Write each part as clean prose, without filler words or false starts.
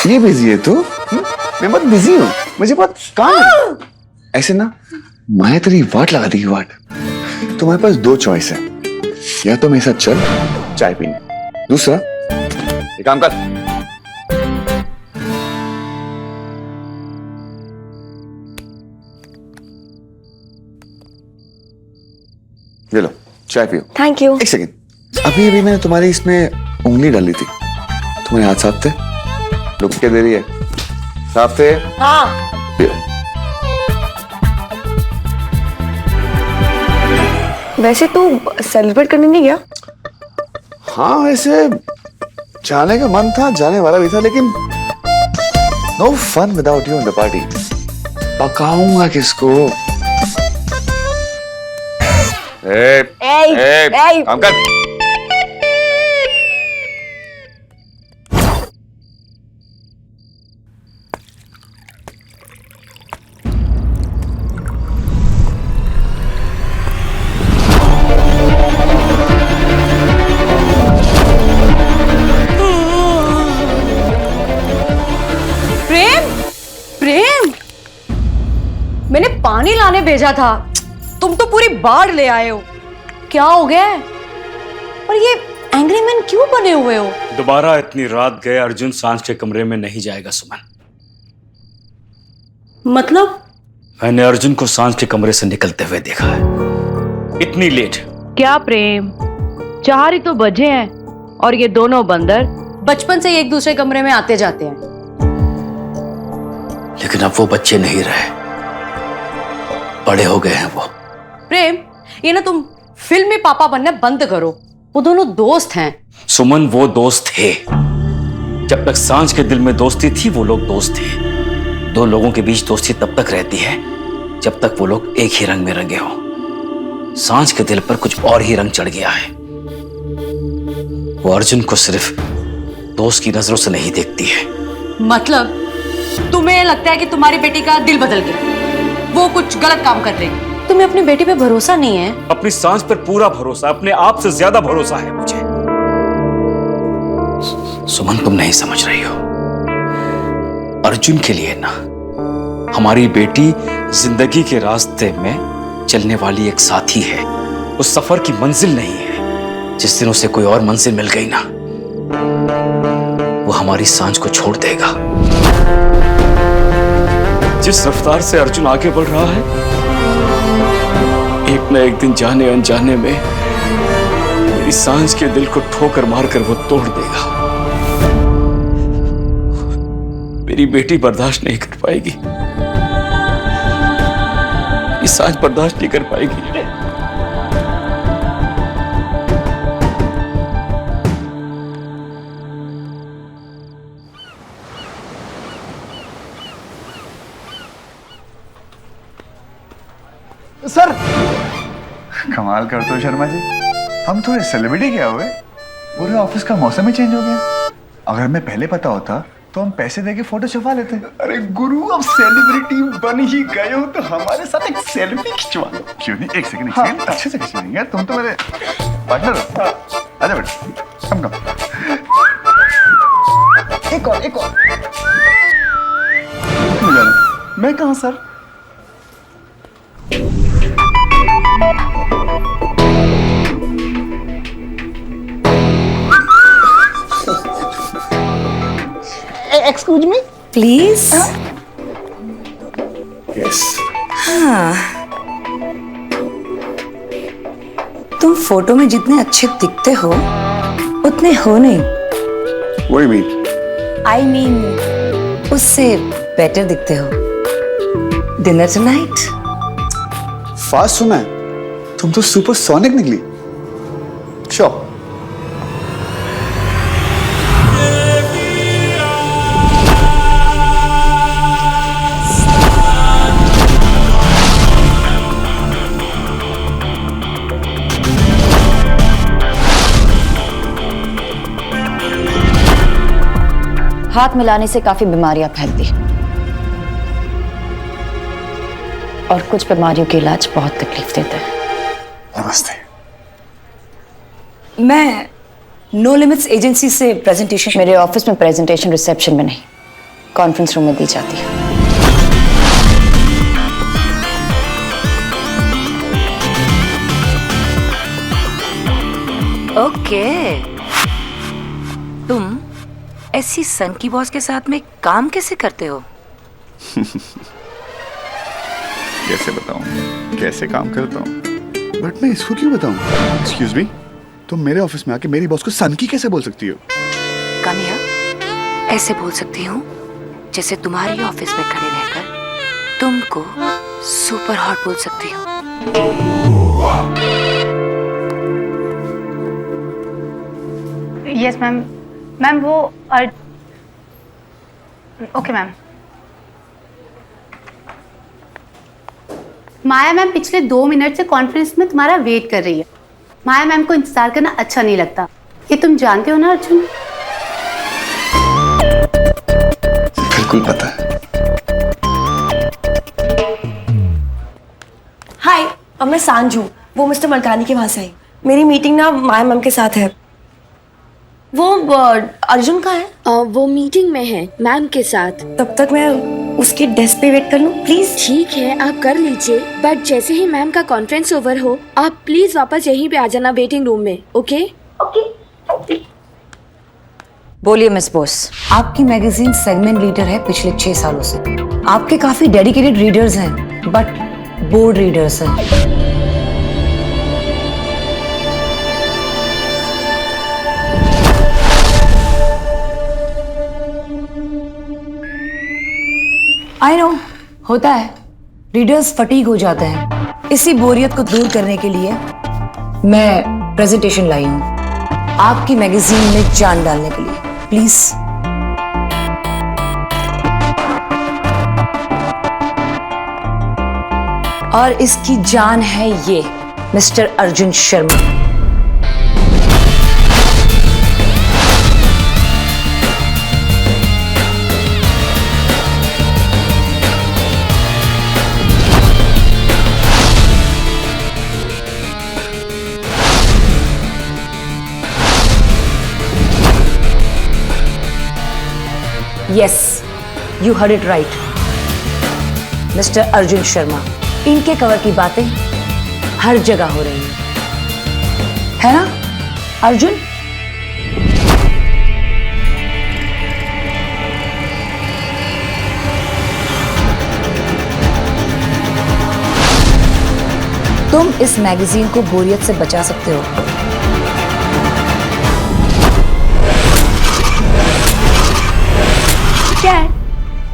ये बिजी है तू? मैं बहुत बिजी हूँ, मुझे बहुत काम है। ऐसे ना मैं तेरी वाट लगा देगी वाट। तुम्हारे पास दो चॉइस है, या तो मेरे साथ चल चाय पीने, दूसरा एक काम कर, ये लो चाय पियो। Thank you. एक सेकेंड, अभी अभी मैंने तुम्हारी इसमें उंगली डाली थी, तुम्हारे हाथ साफ थे? लुक के दे रही है, साफ थे? हाँ। पियो। वैसे तू सेलिब्रेट करने नहीं गया? हाँ वैसे जाने का मन था, जाने वाला भी था, लेकिन no fun without you in the party. पकाऊंगा किसको? काम कर। प्रेम, मैंने पानी लाने भेजा था, तुम तो पूरी बाढ़ ले आए हो। क्या हो गया है? और ये एंग्री मैन क्यों बने हुए हो? दोबारा इतनी रात गए अर्जुन सांझ के कमरे में नहीं जाएगा सुमन। मतलब? मैंने अर्जुन को सांझ के कमरे से निकलते हुए देखा है। इतनी लेट? क्या प्रेम, 4 ही तो बजे हैं और ये दोनों बंदर बचपन से एक दूसरे कमरे में आते जाते हैं। लेकिन अब वो बच्चे नहीं रहे, बड़े हो गए हैं वो। प्रेम, ये ना तुम फिल्म में पापा बनना बंद करो। वो दोनों दोस्त हैं। सुमन वो दोस्त थे, जब तक सांझ के दिल में दोस्ती थी वो लोग दोस्त थे। दो लोगों के बीच दोस्ती तब तक रहती है जब तक वो लोग एक ही रंग में रंगे हों। सांझ के दिल पर कुछ और ही रंग चढ़ गया है। वो अर्जुन को सिर्फ दोस्त की नजरों से नहीं देखती है। मतलब तुम्हें लगता है कि तुम्हारी बेटी का दिल बदल गया, वो कुछ गलत काम कर रही? तुम्हें अपनी बेटी पे भरोसा नहीं है? अपनी सांझ पर पूरा भरोसा, अपने आप से ज्यादा भरोसा है मुझे। सुमन तुम नहीं समझ रही हो, अर्जुन के लिए ना हमारी बेटी जिंदगी के रास्ते में चलने वाली एक साथी है। उस सफर की मंजिल नहीं है। जिस दिन उसे कोई और मंजिल मिल गई ना, वो हमारी सांझ को छोड़ देगा। जिस रफ्तार से अर्जुन आगे बढ़ रहा है, एक न एक दिन जाने अनजाने में मेरी सांझ के दिल को ठोकर मारकर वो तोड़ देगा। मेरी बेटी बर्दाश्त नहीं कर पाएगी, ये सांझ बर्दाश्त नहीं कर पाएगी। सर कमाल करते हो शर्मा जी, हम थोड़े सेलिब्रिटी क्या हुए, पूरे ऑफिस का मौसम ही चेंज हो गया। अगर हमें पहले पता होता तो हम पैसे देके फोटो छपवा लेते। अरे गुरु, अब सेलिब्रिटी बन ही गए हो तो हमारे साथ एक सेल्फी खिंचवा लो। क्यों नहीं, एक सेकंड अच्छे से खिंचवाएंगे, तुम तो मेरे पार्टनर हो। आजा बेटा, कम एक और मैं कहाँ sir? Excuse me please. Yes. हाँ, तुम फोटो में जितने अच्छे दिखते हो उतने हो नहीं। What do you mean? I mean उससे बेटर दिखते हो। Dinner tonight? फास्ट सुना है, तुम तो सुपर सोनिक निकली। श्योर। हाथ मिलाने से काफी बीमारियां फैलती हैं और कुछ बीमारियों के इलाज बहुत तकलीफ देते हैं। नमस्ते। मैं नो लिमिट्स एजेंसी से प्रेजेंटेशन। मेरे ऑफिस में प्रेजेंटेशन रिसेप्शन में नहीं, कॉन्फ्रेंस रूम में दी जाती है। ओके, तुम ऐसी सन की बॉस के साथ में काम कैसे करते हो? कैसे बताऊं कैसे काम करता हूं, बट मैं इसको क्यों बताऊं? एक्सक्यूज मी, तुम मेरे ऑफिस में आके मेरी बॉस को सन की कैसे बोल सकती हो? कामिया, ऐसे बोल सकती हूँ जैसे तुम्हारी ऑफिस में खड़े रहकर तुमको सुपर हॉट बोल सकती हूँ। Yes ma'am. मैम वो ओके मैम। माया मैम पिछले 2 मिनट से कॉन्फ्रेंस में तुम्हारा वेट कर रही है। माया मैम को इंतजार करना अच्छा नहीं लगता, ये तुम जानते हो ना अर्जुन? बिल्कुल पता है। हाय, अब मैं सांझ हूँ, वो मिस्टर मलकानी के वहां से आई। मेरी मीटिंग ना माया मैम के साथ है। वो अर्जुन का है? वो मीटिंग में है मैम के साथ। तब तक मैं उसके डेस्क पे वेट कर लूं प्लीज? ठीक है, आप कर लीजिए, बट जैसे ही मैम का कॉन्फ्रेंस ओवर हो आप प्लीज वापस यहीं पे आ जाना वेटिंग रूम में। Okay okay. बोलिए मिस बोस। आपकी मैगजीन सेगमेंट लीडर है पिछले 6 सालों से। आपके काफी डेडिकेटेड रीडर्स हैं, बट बोर्ड रीडर्स हैं। आई नो, होता है, रीडर्स फटीग हो जाते हैं। इसी बोरियत को दूर करने के लिए मैं प्रेजेंटेशन लाई हूं आपकी मैगजीन में जान डालने के लिए। प्लीज। और इसकी जान है ये mister Arjun Sharma. Yes, you heard it right, mister Arjun Sharma. इनके कवर की बातें हर जगह हो रही है ना अर्जुन? तुम इस मैगजीन को बोरियत से बचा सकते हो। क्या है?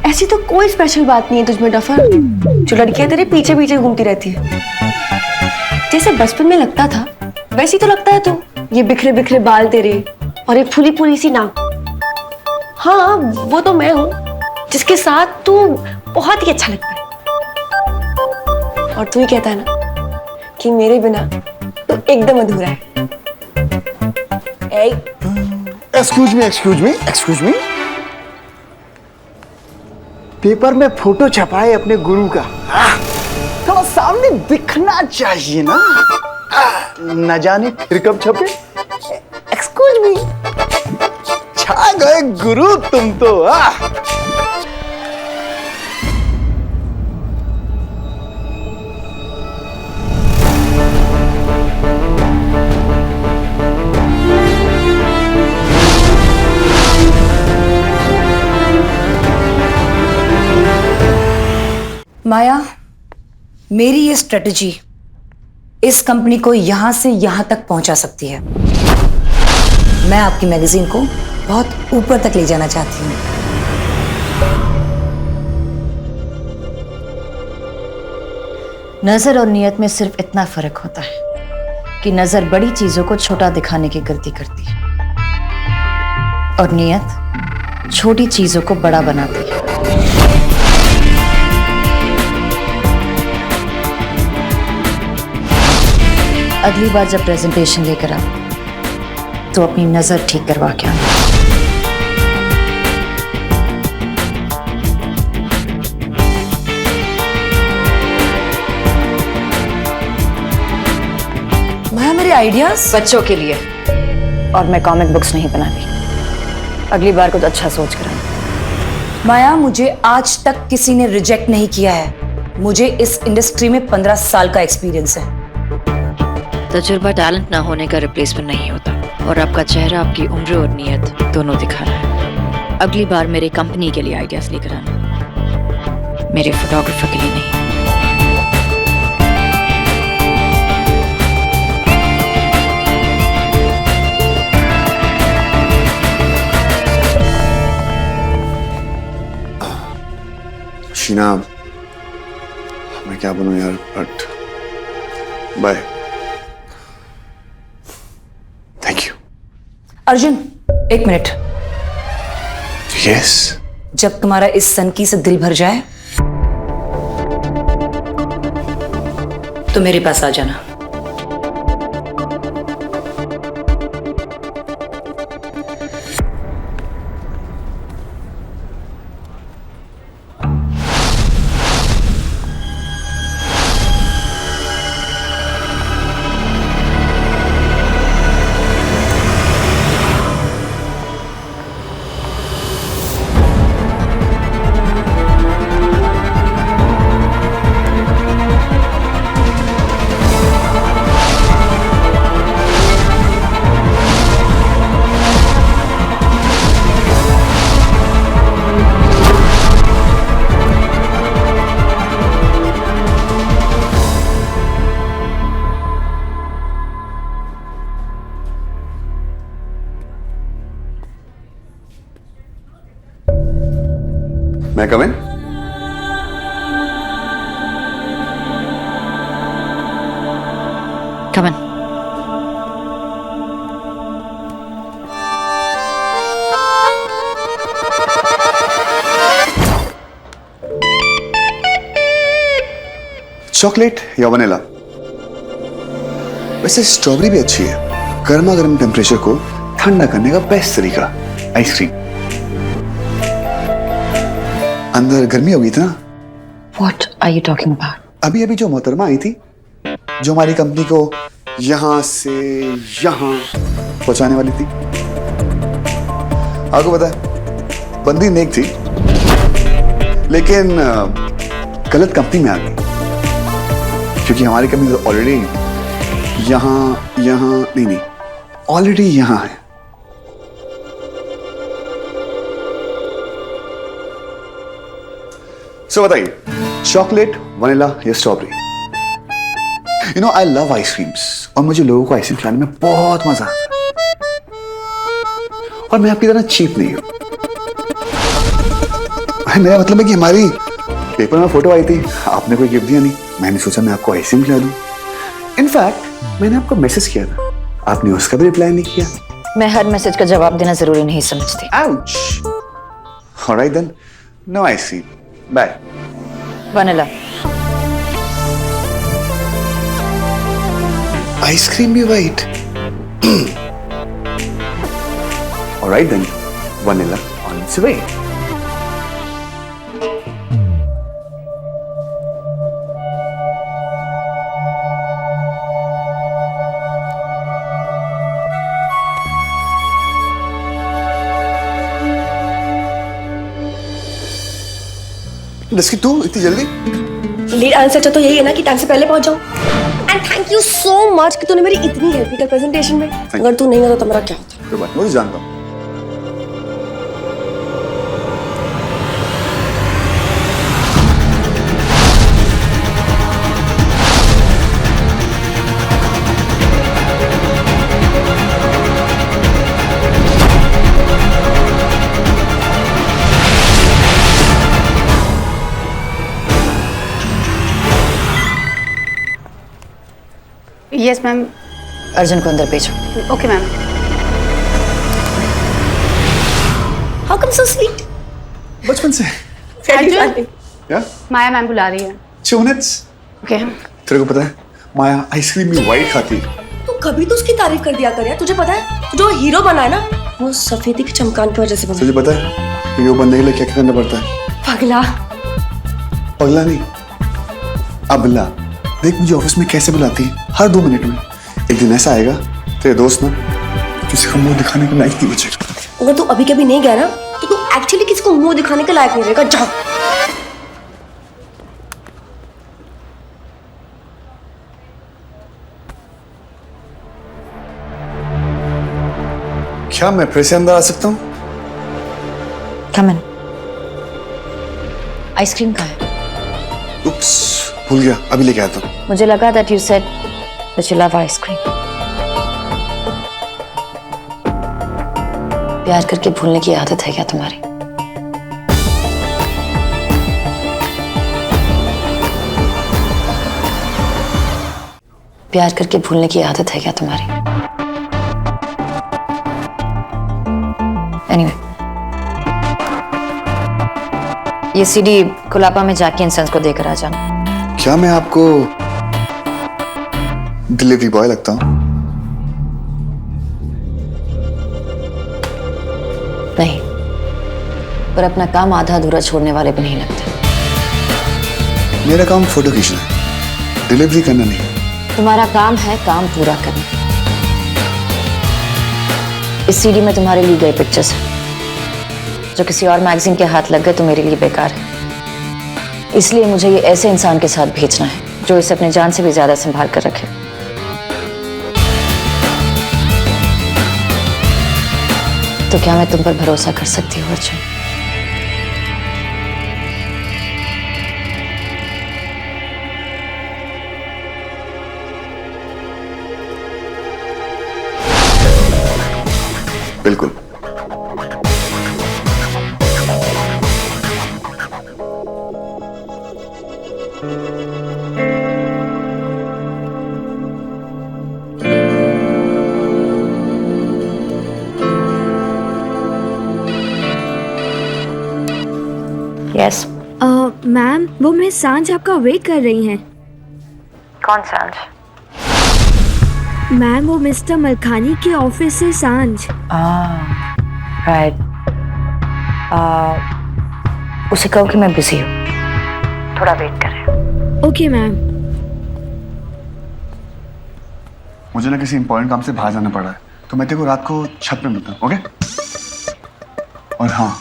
ऐसी तो कोई स्पेशल बात नहीं है तुझमें डफर, जो लड़कियां तेरे पीछे पीछे घूमती रहती है। जैसे बचपन में लगता था वैसे तो लगता है तू। ये बिखरे बिखरे बाल तेरे और एक फूली फूली सी नाक। हाँ, वो तो मैं हूँ जिसके साथ तू बहुत ही अच्छा लगता है। और तू ही कहता है ना कि मेरे बिना तू एकदम अधूरा है। Excuse me. पेपर में फोटो छपाए अपने गुरु का, थोड़ा सामने दिखना चाहिए ना। न जाने फिर कब छपे। एक्सक्यूज मी, छा गए गुरु तुम तो। माया, मेरी ये स्ट्रेटजी इस कंपनी को यहां से यहां तक पहुंचा सकती है। मैं आपकी मैगजीन को बहुत ऊपर तक ले जाना चाहती हूँ। नजर और नियत में सिर्फ इतना फर्क होता है कि नजर बड़ी चीजों को छोटा दिखाने की गलती करती है और नियत छोटी चीजों को बड़ा बनाती है। अगली बार जब प्रेजेंटेशन लेकर आओ तो अपनी नजर ठीक करवा के आना। माया, मेरे आइडियाज बच्चों के लिए, और मैं कॉमिक बुक्स नहीं बनाती। अगली बार कुछ अच्छा सोच कर आना। माया, मुझे आज तक किसी ने रिजेक्ट नहीं किया है। मुझे इस इंडस्ट्री में 15 साल का एक्सपीरियंस है। तजुर्बा टैलेंट ना होने का रिप्लेसमेंट नहीं होता, और आपका चेहरा आपकी उम्र और नियत दोनों दिखा रहा है। अगली बार मेरे कंपनी के लिए आइडियाज लेकर आना, मेरे फोटोग्राफर के लिए नहीं। शीना, मैं क्या बोलूं यार, but by. Thank you. Arjun, एक मिनट। यस। जब तुम्हारा इस सनकी से दिल भर जाए तो मेरे पास आ जाना। मैं कम इन? Come in. चॉकलेट या वनीला? वैसे स्ट्रॉबेरी भी अच्छी है। गर्मा गर्म टेम्परेचर को ठंडा करने का बेस्ट तरीका आइसक्रीम। अंदर गर्मी हो गई थी ना। What are you talking about? अभी अभी जो मोहतरमा आई थी, जो हमारी कंपनी को यहां से यहां पहुंचाने वाली थी। आपको पता है, बंदी नेक थी, लेकिन गलत कंपनी में आ गई, क्योंकि हमारी कंपनी तो ऑलरेडी यहां नहीं ऑलरेडी यहां है। सो बताइए, चॉकलेट, वनीला या strawberry? You know, I love ice creams, और मुझे लोगों को आइसक्रीम खिलाने में बहुत मजा आता है। और मैं आपकी तरह चीप नहीं हूं। मेरा मतलब है कि हमारी पेपर में फोटो आई थी, आपने कोई गिफ्ट दिया नहीं, मैंने सोचा मैं आपको आइसक्रीम खिला दूं। इनफैक्ट मैंने आपको मैसेज किया था, आपने उसका भी रिप्लाई नहीं किया। मैं हर मैसेज का जवाब देना जरूरी नहीं समझती। Ouch. Alright then, no ice cream, bye. Vanilla. Ice cream भी white? Alright then, vanilla on its way. तू इतनी जल्दी? लीड आंसर तो यही है ना कि टाइम से पहले पहुंच जाओ। And thank you so much कि तूने मेरी इतनी हेल्प की कल प्रेजेंटेशन में। अगर तू नहीं होता तो मेरा क्या होता? कोई बात नहीं, मुझे जानता हूँ। Yes ma'am. अर्जुन को अंदर भेजो। Okay ma'am. How come so sweet? बचपन से। अर्जुन, या माया मैम बुला रही है। 2 मिनट्स। ओके। तेरे को पता है माया आइसक्रीम में व्हाइट खाती है। तू कभी तो उसकी तारीफ कर दिया कर यार। तुझे पता है तू जो हीरो बना है ना वो सफेदी की चमकान की वजह से बना। तुझे पता है हीरो बनने के लिए क्या करना पड़ता है? पगला। पगला नहीं, अबला। देख मुझे ऑफिस में कैसे बुलाती है हर 2 मिनट में। एक दिन ऐसा आएगा तेरे दोस्त ना किसी को मुंह दिखाने के लायक नहीं बचेगा। अगर तू अभी कभी नहीं गया ना तो तू एक्चुअली किसी को मुंह दिखाने के लायक नहीं रहेगा। जा। क्या मैं फिर से अंदर आ सकता हूँ? कम इन। आइसक्रीम कहाँ है? उप्स, भूल गया, अभी लेके आता हूँ। मुझे लगा that you said that you love ice cream. प्यार करके भूलने की आदत है क्या तुम्हारी? प्यार करके भूलने की आदत है क्या तुम्हारी? Anyway, ये सीडी कुलापा में जाके इंसेंस को देकर आ जाना। क्या मैं आपको डिलीवरी बॉय लगता हूँ? नहीं, पर अपना काम आधा अधूरा छोड़ने वाले भी नहीं लगते। मेरा काम फोटो खींचना है, डिलीवरी करना नहीं। तुम्हारा काम है काम पूरा करना। इस सीडी में तुम्हारे लिए गए पिक्चर्स हैं जो किसी और मैगजीन के हाथ लग गए तो मेरे लिए बेकार है। इसलिए मुझे ये ऐसे इंसान के साथ भेजना है जो इसे अपने जान से भी ज्यादा संभाल कर रखे। तो क्या मैं तुम पर भरोसा कर सकती हूँ अर्जुन? बिल्कुल। यस। मैम वो मिस सांझ आपका वेट कर रही हैं। कौन सांझ? मैम वो मिस्टर मलखानी के ऑफिस से सांझ। राइट। उसे कहो कि मैं बिजी हूँ, थोड़ा वेट करे। Okay ma'am. मुझे ना किसी इंपॉर्टेंट काम से बाहर जाना पड़ा है तो मैं तेरे को रात को छत पे मिलता हूँ, ओके? और हाँ,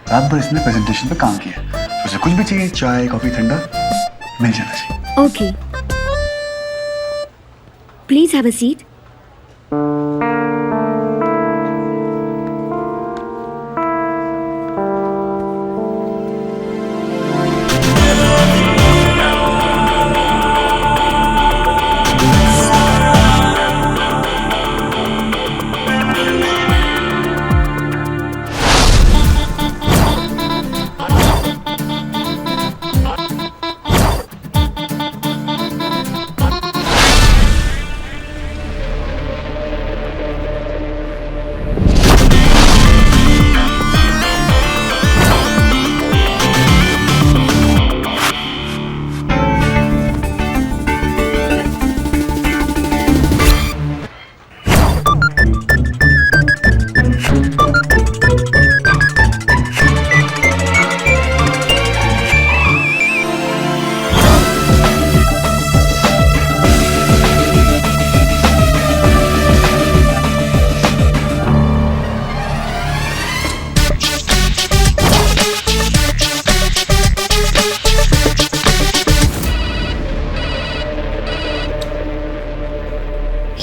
रात भर इसने प्रेजेंटेशन पे काम किया, तो उसे कुछ भी चाहिए, चाय कॉफी ठंडा, मिल जाना चाहिए। Okay, please have a seat.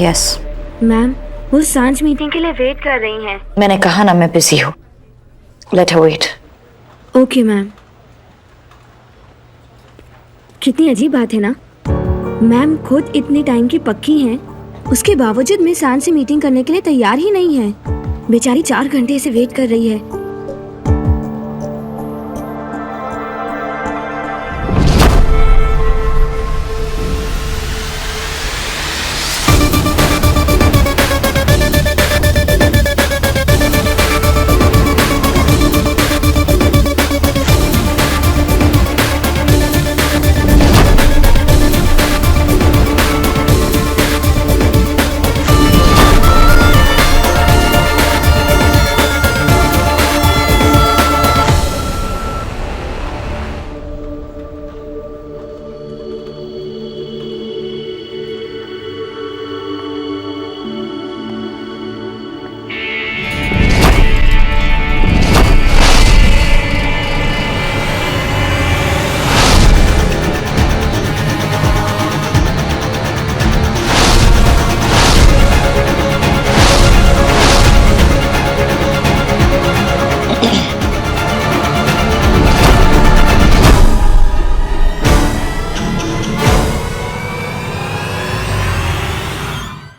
Yes. Ma'am वो सांझ मीटिंग के लिए वेट कर रही हैं। मैंने कहा ना मैं बिजी हूँ, let her wait. Okay ma'am. कितनी अजीब बात है ना, मैम खुद इतनी टाइम की पक्की हैं, उसके बावजूद मैं सांझ से मीटिंग करने के लिए तैयार ही नहीं है। बेचारी 4 घंटे से वेट कर रही है।